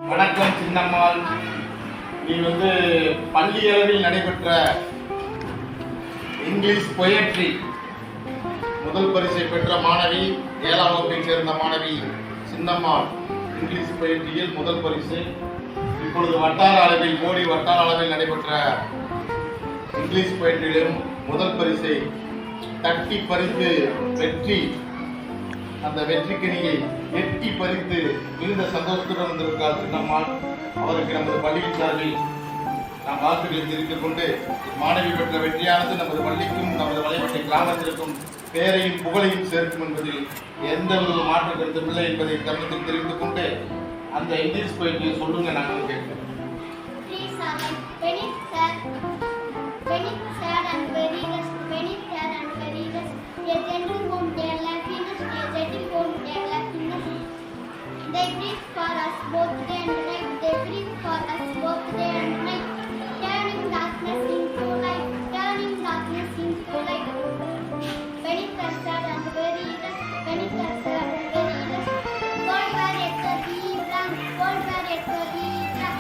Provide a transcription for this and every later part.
வணக்கம் சின்னம்மாள். நீ பள்ளி அளவில் நடைபெற்ற இங்கிலீஷ் பொயட்ரி முதல் பரிசை பெற்ற மாணவி, 7ஆம் வகுப்பை சேர்ந்த மாணவி சின்னம்மாள். இங்கிலீஷ் பொயட்ரியில் முதல் பரிசு. இப்பொழுது வட்டார அளவில், மோடி வட்டார அளவில் நடைபெற்ற இங்கிலீஷ் பொயட்ரியிலும் முதல் பரிசை தட்டி பறித்து வெற்றி, அந்த வெற்றிக்கனியை எட்டி பறித்து மிகுந்த சந்தோஷத்துடன் வந்திருக்கார் சின்னம்மாள். அவருக்கு நமது பள்ளியின் சார்பில் நாம் வாழ்த்துக்களை தெரிவித்துக் கொண்டு, மாணவி பெற்ற வெற்றியானது நமது பள்ளிக்கும் நமது வலைப்பட்டை கிராமத்திற்கும் பேரையும் புகழையும் சேர்க்கும் என்பதில் எந்த ஒரு மாற்று கருத்தும் இல்லை என்பதை கவனத்தில் தெரிவித்துக் கொண்டு, அந்த இங்கிலீஷ் பொயட்ரியை சொல்லுங்க. நாங்கள் கேட்கிறோம். They breathe for us both day and night. They breathe for us both day and night. Turning darkness into light. Turning darkness into light. Very custard and very less. Very custard and very less. World where yet the bee blank. World where yet the bee blank.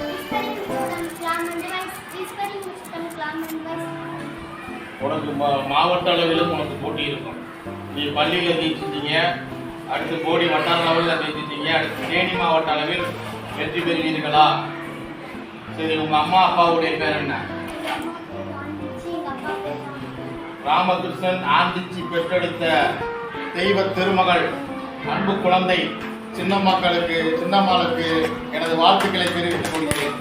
Whispering wisdom, clam and device. Whispering wisdom, clam and device. உனக்கு மாவட்ட அளவிலும் உனக்கு போட்டி இருக்கும். நீ பள்ளியில் ஜெயிச்சிட்டீங்க, அடுத்து போடி வட்டார அளவில் ஜெயிச்சிட்டீங்க, அடுத்து தேனி மாவட்ட அளவில் வெற்றி பெறுவீர்களா? சரி, உங்க அம்மா அப்பாவுடைய பேர் என்ன? ராமகிருஷ்ணன் ஆந்திச்சி பெற்றெடுத்த தெய்வ திருமகள், அன்பு குழந்தை சின்னம்மாளுக்கு எனது வாழ்த்துக்களை தெரிவித்துக் கொள்கிறேன்.